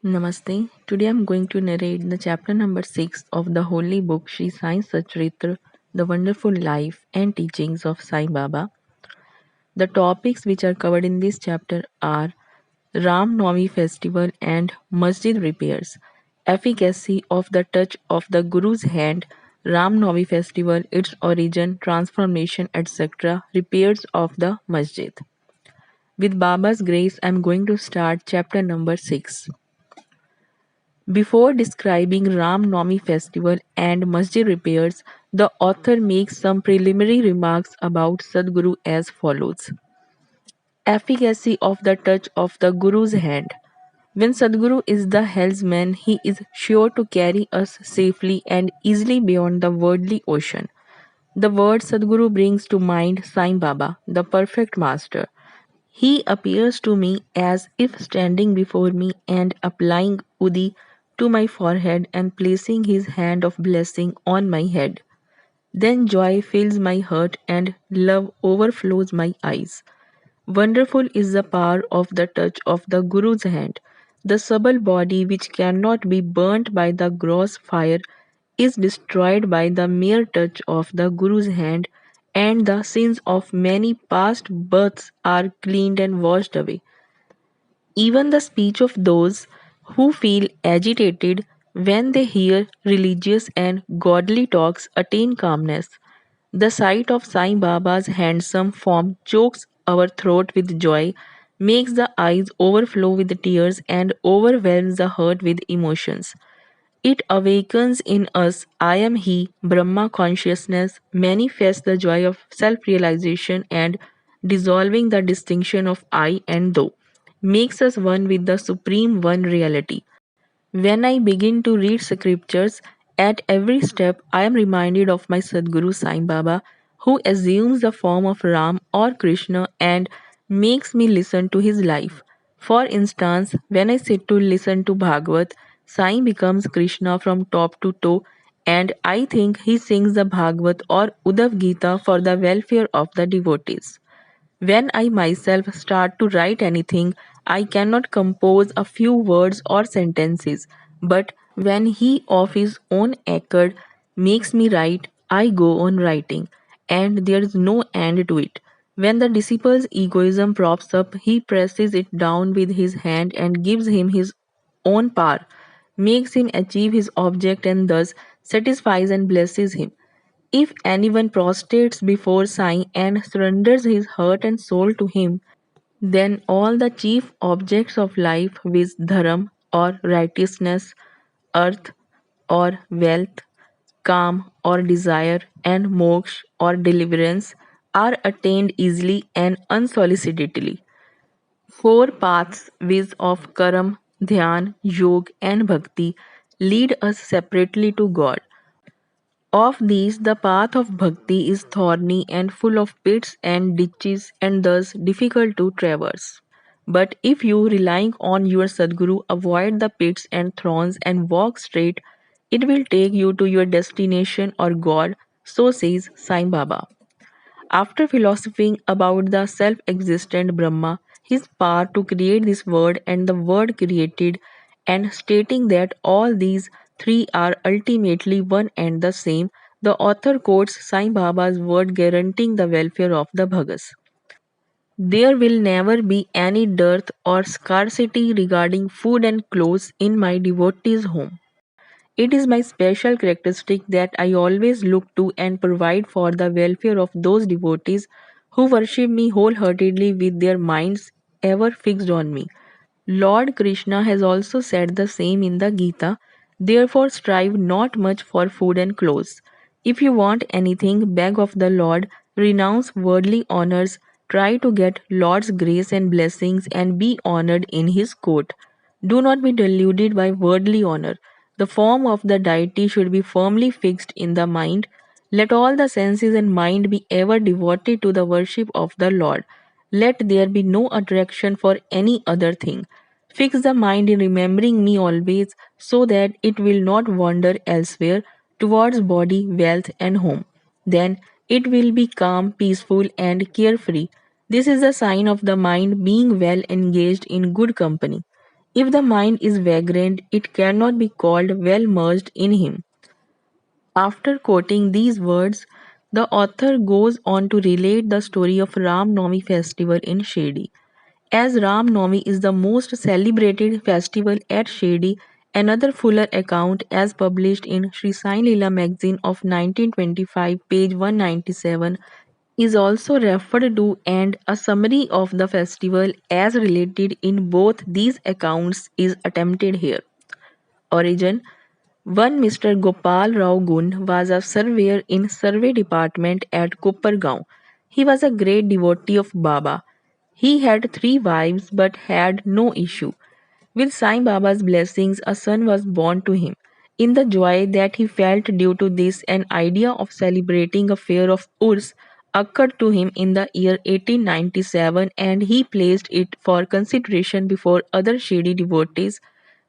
Namaste. Today I'm going to narrate the chapter number 6 of the holy book Sri Sai Satcharitra, The Wonderful Life and Teachings of Sai Baba. The topics which are covered in this chapter are Ram Navami festival and masjid repairs, efficacy of the touch of the Guru's hand, Ram Navami festival, its origin, transformation, etc., repairs of the masjid. With Baba's grace, I'm going to start chapter number 6. Before describing Ram Navami festival and masjid repairs, the author makes some preliminary remarks about Sadguru as follows. Efficacy of the touch of the Guru's hand. When Sadguru is the helmsman, he is sure to carry us safely and easily beyond the worldly ocean. The word Sadguru brings to mind Sai Baba, the perfect master. He appears to me as if standing before me and applying Udi to my forehead and placing his hand of blessing on my head. Then joy fills my heart and love overflows my eyes. Wonderful is the power of the touch of the Guru's hand. The supple body which cannot be burnt by the gross fire is destroyed by the mere touch of the Guru's hand, and the sins of many past births are cleaned and washed away. Even the speech of those who feel agitated when they hear religious and godly talks attain calmness. The sight of Sai Baba's handsome form chokes our throat with joy, makes the eyes overflow with tears, and overwhelms the heart with emotions. It awakens in us I am He, Brahma consciousness, manifests the joy of self realization and dissolving the distinction of I and thou, makes us one with the Supreme One reality. When I begin to read scriptures, at every step I am reminded of my Sadguru Sai Baba, who assumes the form of Ram or Krishna and makes me listen to his life. For instance, when I sit to listen to Bhagavad, Sai becomes Krishna from top to toe, and I think he sings the Bhagavad or Uddhav Gita for the welfare of the devotees. When I myself start to write anything, I cannot compose a few words or sentences, but when he of his own accord makes me write, I go on writing, and there is no end to it. When the disciple's egoism props up, he presses it down with his hand and gives him his own power, makes him achieve his object, and thus satisfies and blesses him. If anyone prostrates before Sai and surrenders his heart and soul to him, then all the chief objects of life, viz. Dharam or righteousness, earth or wealth, calm or desire, and moksha or deliverance, are attained easily and unsolicitedly. Four paths, viz. Of Karam, Dhyan, Yog, and Bhakti, lead us separately to God. Of these, the path of bhakti is thorny and full of pits and ditches and thus difficult to traverse. But if you, relying on your Sadguru, avoid the pits and thorns and walk straight, it will take you to your destination or God, so says Sai Baba. After philosophizing about the self existent Brahma, his power to create this world and the world created, and stating that all these three are ultimately one and the same, the author quotes Sai Baba's word guaranteeing the welfare of the Bhagas. There will never be any dearth or scarcity regarding food and clothes in my devotee's home. It is my special characteristic that I always look to and provide for the welfare of those devotees who worship me wholeheartedly with their minds ever fixed on me. Lord Krishna has also said the same in the Gita. Therefore, strive not much for food and clothes. If you want anything, beg of the Lord, renounce worldly honors, try to get Lord's grace and blessings, and be honored in His court. Do not be deluded by worldly honor. The form of the deity should be firmly fixed in the mind. Let all the senses and mind be ever devoted to the worship of the Lord. Let there be no attraction for any other thing. Fix the mind in remembering me always so that it will not wander elsewhere towards body, wealth, and home. Then it will be calm, peaceful, and carefree. This is a sign of the mind being well engaged in good company. If the mind is vagrant, it cannot be called well merged in him. After quoting these words, the author goes on to relate the story of Ram Navami festival in Shirdi. As Ram Navami is the most celebrated festival at Shirdi, another fuller account, as published in Sri Sai Leela magazine of 1925, page 197, is also referred to, and a summary of the festival as related in both these accounts is attempted here. Origin: one Mr. Gopal Rao Gun was a surveyor in survey department at Kopargaon. He was a great devotee of Baba. He had three wives but had no issue. With Sai Baba's blessings, a son was born to him. In the joy that he felt due to this, an idea of celebrating a fair of Urs occurred to him in the year 1897, and he placed it for consideration before other Shirdi devotees,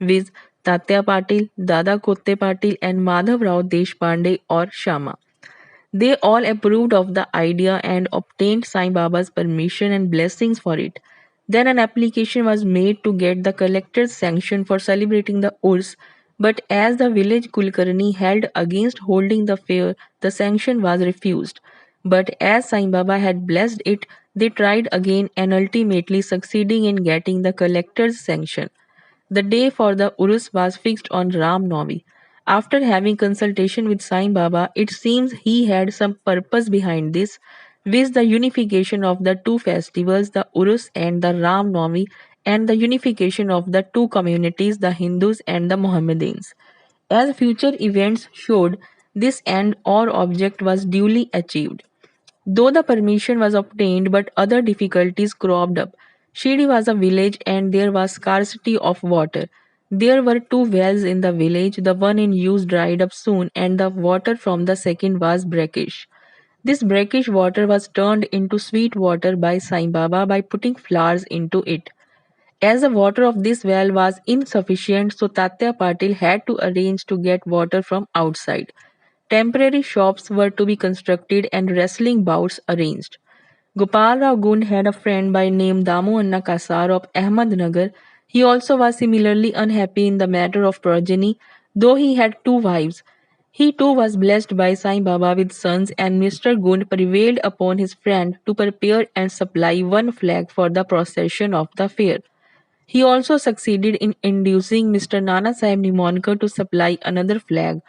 viz. Tatya Patil, Dada Kotte Patil, and Madhav Rao Deshpande or Shama. They all approved of the idea and obtained Sai Baba's permission and blessings for it. Then an application was made to get the collector's sanction for celebrating the Urs, but as the village Kulkarni held against holding the fair, the sanction was refused. But as Sai Baba had blessed it, they tried again and ultimately succeeding in getting the collector's sanction. The day for the Urus was fixed on Ram Navami. After having consultation with Sai Baba, it seems he had some purpose behind this, viz. The unification of the two festivals, the Urus and the Ram Navami, and the unification of the two communities, the Hindus and the Mohammedans. As future events showed, this end or object was duly achieved. Though the permission was obtained, but other difficulties cropped up. Shiri was a village and there was scarcity of water. There were two wells in the village, the one in use dried up soon, and the water from the second was brackish. This brackish water was turned into sweet water by Sai Baba by putting flowers into it. As the water of this well was insufficient, so Tatya Patil had to arrange to get water from outside. Temporary shops were to be constructed and wrestling bouts arranged. Gopal Rao Gund had a friend by name Damu Anna Kasar of Ahmednagar. He also was similarly unhappy in the matter of progeny, though he had two wives. He too was blessed by Sai Baba with sons, and Mr. Gund prevailed upon his friend to prepare and supply one flag for the procession of the fair. He also succeeded in inducing Mr. Nana Sahib Nimonker to supply another flag.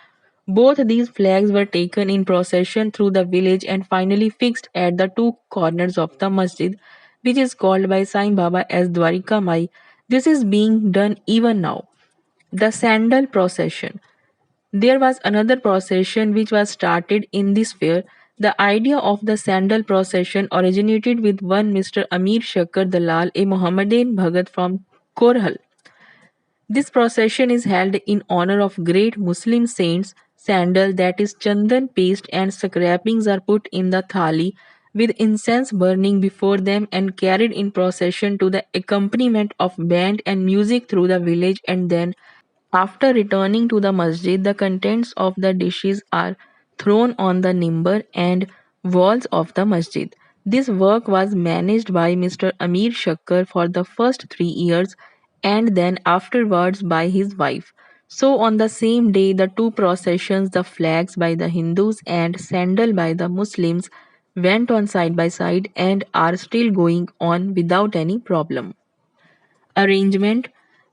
Both these flags were taken in procession through the village and finally fixed at the two corners of the masjid, which is called by Sai Baba as Dwarika Mai. This is being done even now. The Sandal Procession. There was another procession which was started in this fair. The idea of the Sandal Procession originated with one Mr. Amir Shakkar Dalal, a Mohammedan Bhagat from Korhal. This procession is held in honor of great Muslim saints. Sandal, that is chandan paste, and scrapings are put in the thali with incense burning before them and carried in procession to the accompaniment of band and music through the village, and then after returning to the masjid, the contents of the dishes are thrown on the nimbar and walls of the masjid. This work was managed by Mr. Amir Shakkar for the first 3 years and then afterwards by his wife. So, on the same day, the two processions, the flags by the Hindus and sandal by the Muslims, went on side by side and are still going on without any problem. Arrangement.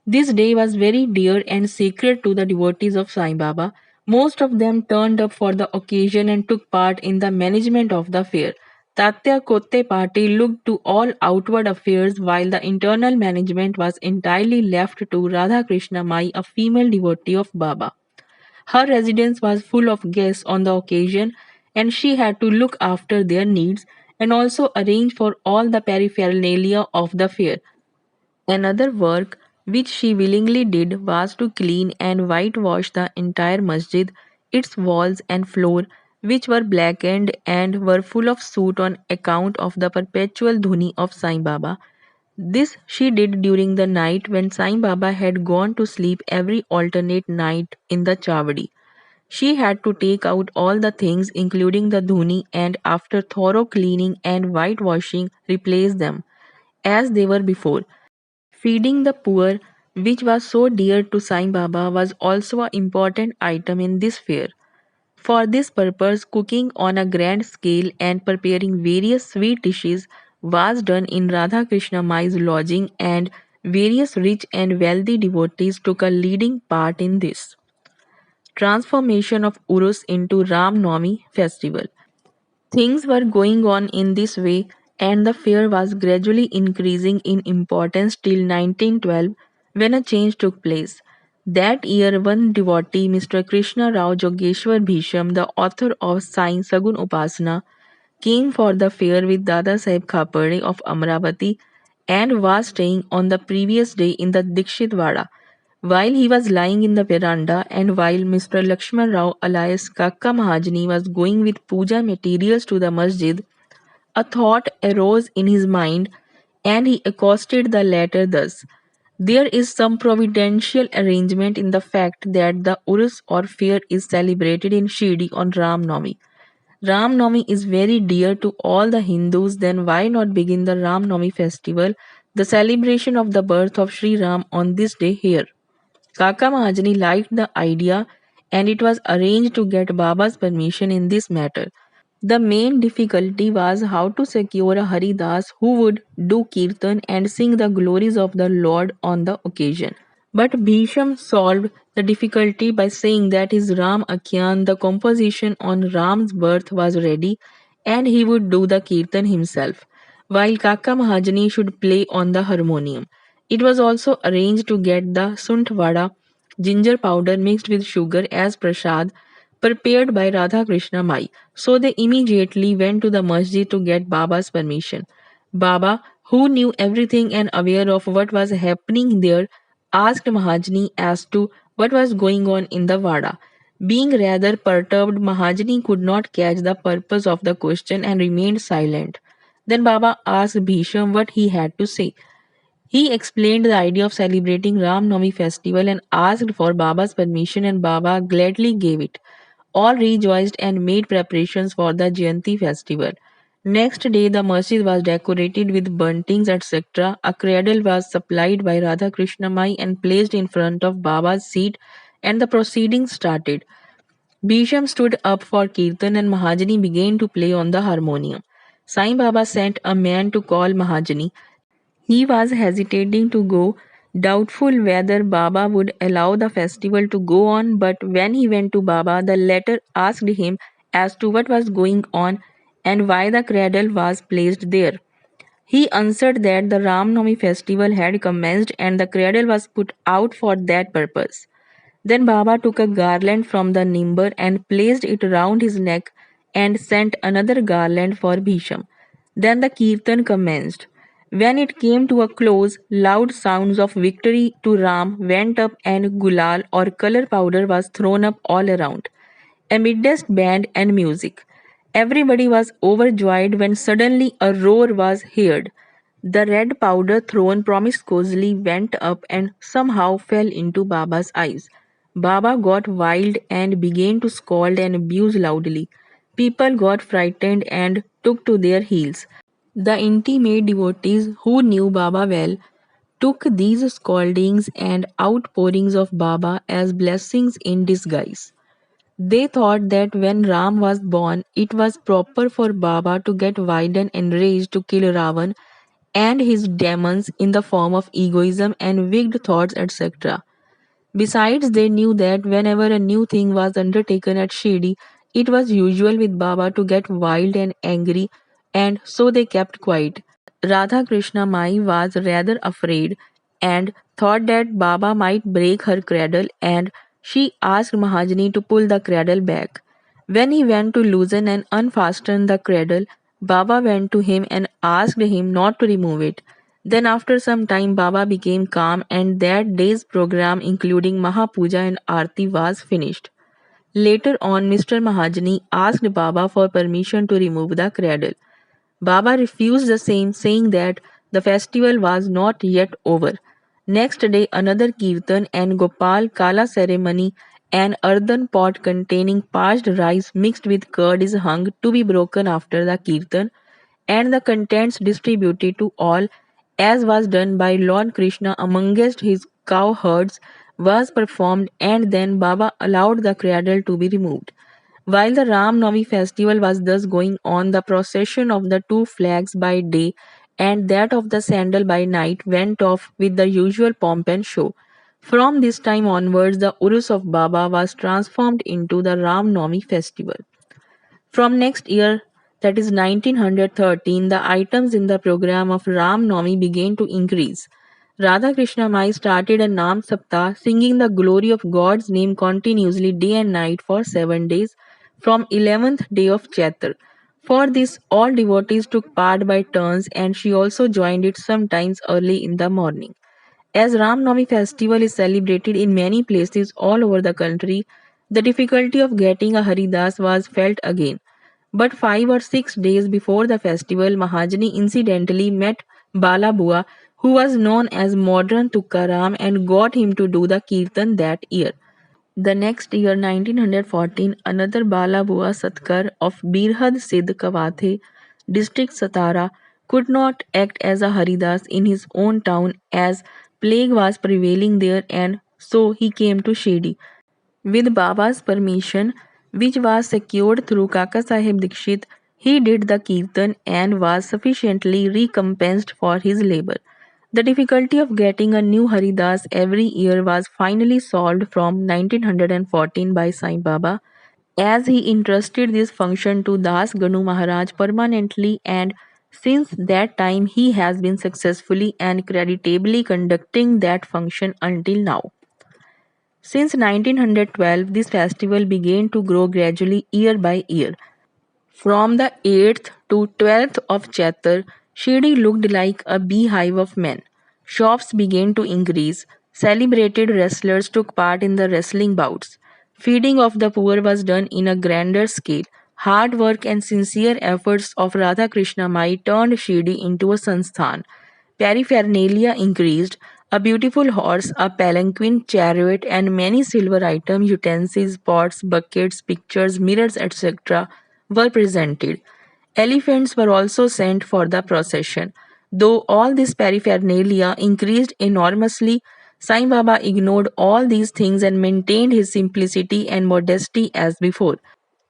This day was very dear and sacred to the devotees of Sai Baba. Most of them turned up for the occasion and took part in the management of the fair. Tatya Kotte party looked to all outward affairs while the internal management was entirely left to Radha Krishna Mai, a female devotee of Baba. Her residence was full of guests on the occasion and she had to look after their needs and also arrange for all the paraphernalia of the fair. Another work which she willingly did was to clean and whitewash the entire masjid, its walls and floor, which were blackened and were full of soot on account of the perpetual dhuni of Sai Baba. This she did during the night when Sai Baba had gone to sleep every alternate night in the Chavadi. She had to take out all the things, including the dhuni, and after thorough cleaning and whitewashing, replace them as they were before. Feeding the poor, which was so dear to Sai Baba, was also an important item in this fair. For this purpose, cooking on a grand scale and preparing various sweet dishes was done in Radha Krishna Mai's lodging, and various rich and wealthy devotees took a leading part in this transformation of Urus into Ram Navami festival. Things were going on in this way, and the fair was gradually increasing in importance till 1912, when a change took place. That year, one devotee, Mr. Krishna Rao Jogeshwar Bhisham, the author of Sai Sagun Upasana, came for the fair with Dada Saheb Khapade of Amravati and was staying on the previous day in the Dikshit Vada. While he was lying in the veranda, and while Mr. Lakshman Rao alias Kakka Mahajani was going with puja materials to the masjid, a thought arose in his mind, and he accosted the latter thus: "There is some providential arrangement in the fact that the Urus or fair is celebrated in Shirdi on Ram Navami. Ram Navami is very dear to all the Hindus, then why not begin the Ram Navami festival, the celebration of the birth of Sri Ram, on this day here?" Kaka Mahajani liked the idea, and it was arranged to get Baba's permission in this matter. The main difficulty was how to secure a Haridas who would do kirtan and sing the glories of the Lord on the occasion. But Bhisham solved the difficulty by saying that his Ram Akhyan, the composition on Ram's birth, was ready, and he would do the kirtan himself, while Kaka Mahajani should play on the harmonium. It was also arranged to get the sunt vada, ginger powder mixed with sugar, as prasad prepared by Radha Krishna Mai. So they immediately went to the masjid to get Baba's permission. Baba, who knew everything and aware of what was happening there, asked Mahajani as to what was going on in the Vada. Being rather perturbed, Mahajani could not catch the purpose of the question and remained silent. Then Baba asked Bhisham what he had to say. He explained the idea of celebrating Ram Navami festival and asked for Baba's permission, and Baba gladly gave it. All rejoiced and made preparations for the Jayanti festival. Next day, the masjid was decorated with buntings, etc. A cradle was supplied by Radha Krishna Mai and placed in front of Baba's seat, and the proceedings started. Bhisham stood up for Kirtan, and Mahajani began to play on the harmonium. Sai Baba sent a man to call Mahajani. He was hesitating to go, doubtful whether Baba would allow the festival to go on, but when he went to Baba, the latter asked him as to what was going on and why the cradle was placed there. He answered that the Ram Navami festival had commenced and the cradle was put out for that purpose. Then Baba took a garland from the nimber and placed it round his neck and sent another garland for Bhisham. Then the kirtan commenced. When it came to a close, loud sounds of victory to Ram went up, and gulal or color powder was thrown up all around, amidst band and music. Everybody was overjoyed when suddenly a roar was heard. The red powder thrown promiscuously went up and somehow fell into Baba's eyes. Baba got wild and began to scold and abuse loudly. People got frightened and took to their heels. The intimate devotees who knew Baba well took these scoldings and outpourings of Baba as blessings in disguise. They thought that when Ram was born, it was proper for Baba to get wild and enraged to kill Ravan and his demons in the form of egoism and wicked thoughts, etc. Besides, they knew that whenever a new thing was undertaken at Shirdi, it was usual with Baba to get wild and angry, and so they kept quiet. Radha Krishna Mai was rather afraid and thought that Baba might break her cradle, and she asked Mahajani to pull the cradle back. When he went to loosen and unfasten the cradle, Baba went to him and asked him not to remove it. Then, after some time, Baba became calm, and that day's program, including Mahapuja and Aarti, was finished. Later on, Mr. Mahajani asked Baba for permission to remove the cradle. Baba refused the same, saying that the festival was not yet over. Next day, another kirtan and Gopal Kala ceremony, an earthen pot containing parched rice mixed with curd is hung to be broken after the kirtan, and the contents distributed to all, as was done by Lord Krishna amongst his cowherds, was performed, and then Baba allowed the cradle to be removed. While the Ram Navami festival was thus going on, the procession of the two flags by day and that of the sandal by night went off with the usual pomp and show. From this time onwards, the Urus of Baba was transformed into the Ram Navami festival. From next year, that is 1913, the items in the program of Ram Navami began to increase. Radha Krishna Mai started a Nam Saptah, singing the glory of God's name continuously day and night for 7 days from 11th day of Chaitra. For this, all devotees took part by turns, and she also joined it sometimes early in the morning. As Ram Navami festival is celebrated in many places all over the country, the difficulty of getting a Haridas was felt again. But 5 or 6 days before the festival, Mahajani incidentally met Bala Bua, who was known as modern Tukaram, and got him to do the Kirtan that year. The next year, 1914, another Bala Bua Satkar of Birhad Siddh Kawathe, district Satara, could not act as a Haridas in his own town as plague was prevailing there, and so he came to Shedi. With Baba's permission, which was secured through Kaka Sahib Dikshit, he did the Kirtan and was sufficiently recompensed for his labor. The difficulty of getting a new Haridas every year was finally solved from 1914 by Sai Baba, as he entrusted this function to Das Ganu Maharaj permanently, and since that time he has been successfully and creditably conducting that function until now. Since 1912, this festival began to grow gradually year by year. From the 8th to 12th of Chaitra, Shirdi looked like a beehive of men. Shops began to increase. Celebrated wrestlers took part in the wrestling bouts. Feeding of the poor was done in a grander scale. Hard work and sincere efforts of Radha Krishna Mai turned Shirdi into a sansthan. Paraphernalia increased. A beautiful horse, a palanquin, chariot, and many silver items, utensils, pots, buckets, pictures, mirrors, etc., were presented. Elephants were also sent for the procession. Though all this paraphernalia increased enormously, Sai Baba ignored all these things and maintained his simplicity and modesty as before.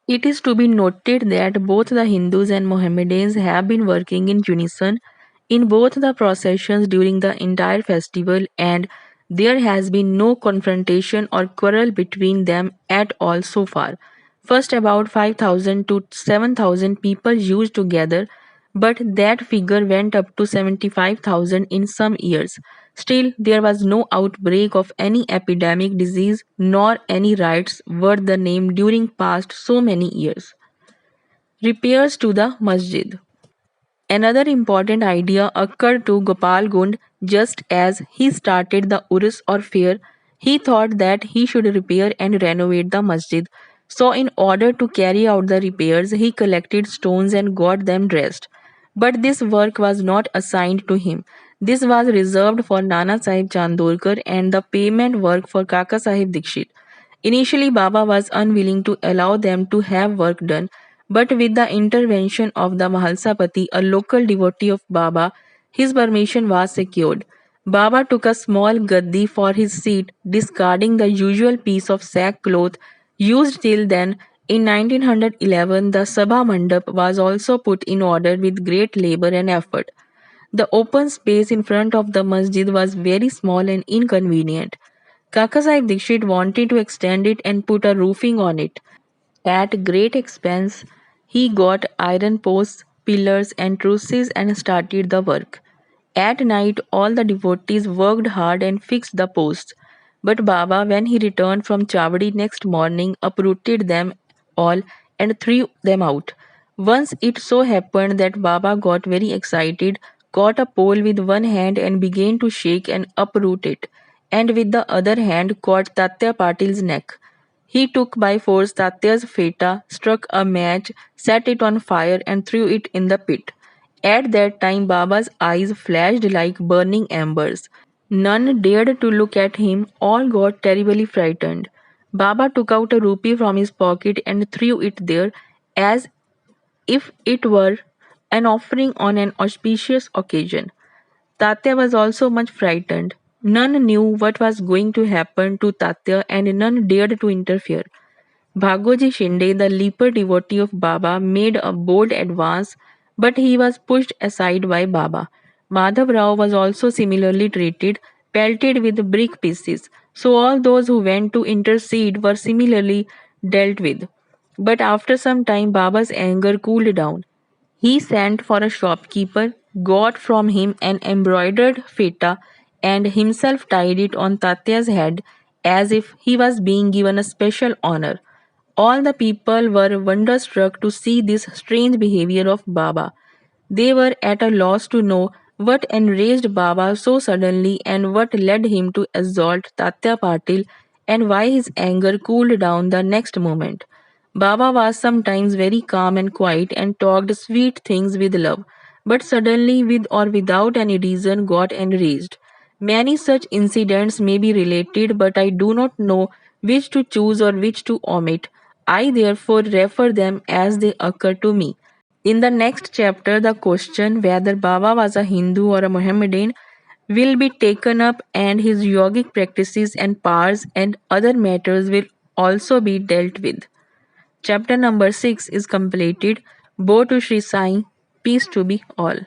It is to be noted that both the Hindus and Mohammedans have been working in unison in both the processions during the entire festival, and there has been no confrontation or quarrel between them at all so far. First, about 5,000 to 7,000 people used to gather, but that figure went up to 75,000 in some years. Still, there was no outbreak of any epidemic disease nor any riots worth the name during past so many years. Repairs to the masjid. Another important idea occurred to Gopal Gund just as he started the Urus or fair. He thought that he should repair and renovate the masjid. So, in order to carry out the repairs, he collected stones and got them dressed. But this work was not assigned to him. This was reserved for Nana Sahib Chandorkar and the payment work for Kaka Sahib Dikshit. Initially, Baba was unwilling to allow them to have work done, but with the intervention of the Mahalsapati, a local devotee of Baba, his permission was secured. Baba took a small gaddi for his seat, discarding the usual piece of sackcloth used till then. In 1911, the Sabha Mandap was also put in order with great labor and effort. The open space in front of the masjid was very small and inconvenient. Kaka Sahib Dikshit wanted to extend it and put a roofing on it. At great expense, he got iron posts, pillars, and trusses and started the work. At night, all the devotees worked hard and fixed the posts. But Baba, when he returned from Chavadi next morning, uprooted them all and threw them out. Once it so happened that Baba got very excited, caught a pole with one hand and began to shake and uproot it, and with the other hand caught Tatya Patil's neck. He took by force Tatya's feta, struck a match, set it on fire, and threw it in the pit. At that time, Baba's eyes flashed like burning embers. None dared to look at him, all got terribly frightened. Baba took out a rupee from his pocket and threw it there as if it were an offering on an auspicious occasion. Tatya was also much frightened. None knew what was going to happen to Tatya and none dared to interfere. Bhagoji Shinde, the leper devotee of Baba, made a bold advance, but he was pushed aside by Baba. Madhav Rao was also similarly treated, pelted with brick pieces. So all those who went to intercede were similarly dealt with. But after some time, Baba's anger cooled down. He sent for a shopkeeper, got from him an embroidered feta, and himself tied it on Tatya's head as if he was being given a special honor. All the people were wonderstruck to see this strange behavior of Baba. They were at a loss to know what enraged Baba so suddenly and what led him to assault Tatya Patil and why his anger cooled down the next moment. Baba was sometimes very calm and quiet and talked sweet things with love, but suddenly, with or without any reason, got enraged. Many such incidents may be related, but I do not know which to choose or which to omit. I therefore refer them as they occur to me. In the next chapter, the question whether Baba was a Hindu or a Mohammedan will be taken up, and his yogic practices and powers and other matters will also be dealt with. Chapter number 6 is completed. Bo to Sri Sai. Peace to be all.